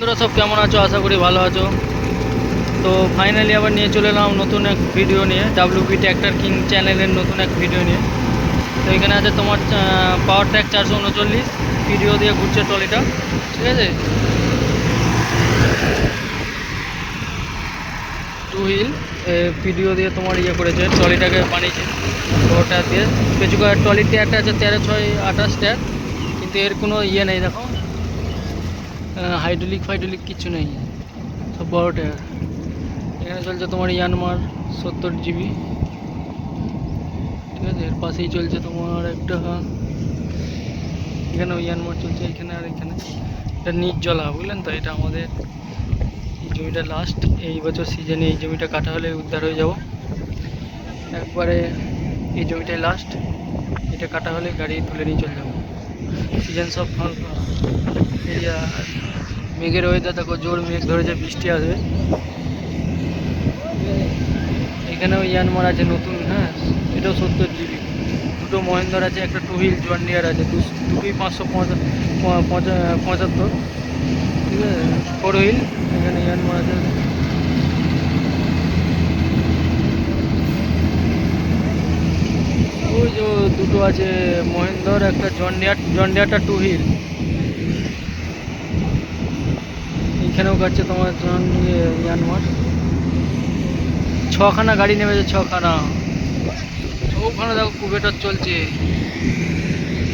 বন্ধুরা সব কেমন আছো? আশা করি ভালো আছো। তো ফাইনালি আবার নিয়ে চলে এলাম নতুন এক ভিডিও নিয়ে, ডাব্লিউবি ট্র্যাক্টর কিং চ্যানেলের নতুন এক ভিডিও নিয়ে। তো এখানে আছে তোমার পাওয়ার ট্র্যাক 439 ভিডিও দিয়ে ঘুরছে ট্রলিটা, ঠিক আছে। টু হুইল ভিডিও দিয়ে তোমার ইয়ে করেছে, ট্রলিটাকে বানিয়েছে। তো ওটা দিয়ে পেছুকার ট্রলির ট্যাগটা আছে 13/6/28 ট্যাগ, কিন্তু এর কোনো ইয়ে নেই, দেখো হাইড্রোলিক কিছু নেই, সব বড় ট্যাগ। এখানে চলছে তোমার ইয়ানমার 70 জিবি, ঠিক আছে। এর পাশেই চলছে তোমার একটা, এখানেও ইয়ানমার চলছে, এখানে আর এখানে। এটা নির্জলা, বুঝলেন তো। এটা আমাদের এই জমিটা লাস্ট, এই বছর সিজনে এই জমিটা কাটা হলে উদ্ধার হয়ে যাব একবারে। এই জমিটাই লাস্ট, এটা কাটা হলে গাড়ি তুলে নিয়ে চলে যাবো। সিজন সব এরিয়া, মেঘের ওয়েদার দেখো, জোর মেঘ ধরেছে, বৃষ্টি আসবে। এখানেও ইয়ানমার আছে নতুন, হ্যাঁ, এটাও 70 জিবি। দুটো মহেন্দ্র আছে, একটা টু হুইল জন ডিয়ার আছে, দুটোই 575, ঠিক আছে। ফোর হুইল, এখানে ইয়ানমার আছে। ওই যে দুটো আছে মহেন্দ্র, একটা জন ডিয়ারটা টু হুইল। এখানেও কাটছে তোমার ইয়ানমার। ছখানা গাড়ি নেমেছে, ছখানা। ওখানে দেখো কুবেটার চলছে,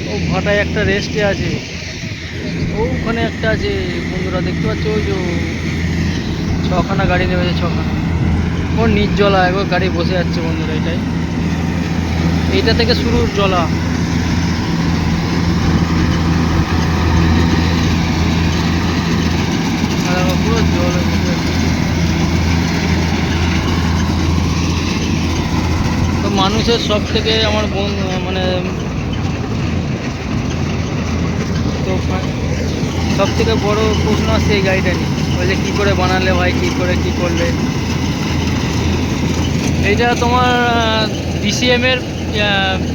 ও ভাটায় একটা রেস্টে আছে, ওখানে একটা আছে, বন্ধুরা দেখতে পাচ্ছ, ওই যে ছখানা গাড়ি নেমেছে, ছখানা। ও নির্জলা, একবার গাড়ি বসে যাচ্ছে বন্ধুরা। এইটা থেকে শুরু জলা, আর পুরো জল বসে যাচ্ছে। তো মানুষের সব থেকে আমার মানে, তো সব থেকে বড় প্রশ্ন আসছে এই গাড়িটা নিয়ে, ওই যে কী করে বানালে ভাই, কী করলে। এইটা তোমার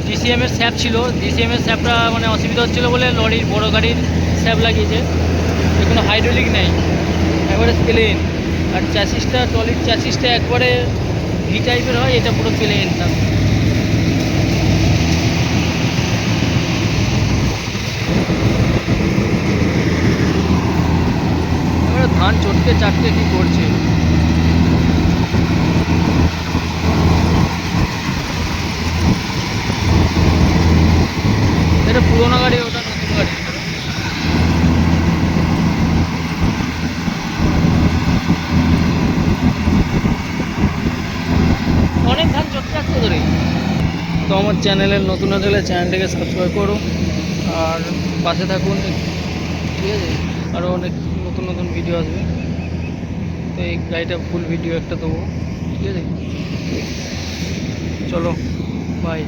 ডিসিএমের স্যাপ ছিল, ডিসিএমের স্যাপটা মানে অসুবিধা হচ্ছিলো বলে লরির বড় গাড়ির স্যাপ লাগিয়েছে। কোনো হাইড্রোলিক নেই, একবারে প্লেন। আর চ্যাসিসটা, ট্রলির চ্যাসিসটা একবারে ভি টাইপের হয়, এটা পুরো প্লেন থাকে। এবারে ধান চাটকে কী করছে। এটা পুরোনো গাড়ি, ওটা নতুন গাড়ি। অনেক ধান চটকে আসছে ধরে। তো আমার চ্যানেলের নতুন হলে চ্যানেলটাকে সাবস্ক্রাইব করো আর পাশে থাকুন, ঠিক আছে। আরও অনেক নতুন নতুন ভিডিও আসবে। তো এই গাড়িটা ফুল ভিডিও একটা দেবো, ঠিক আছে। চলো, বাই।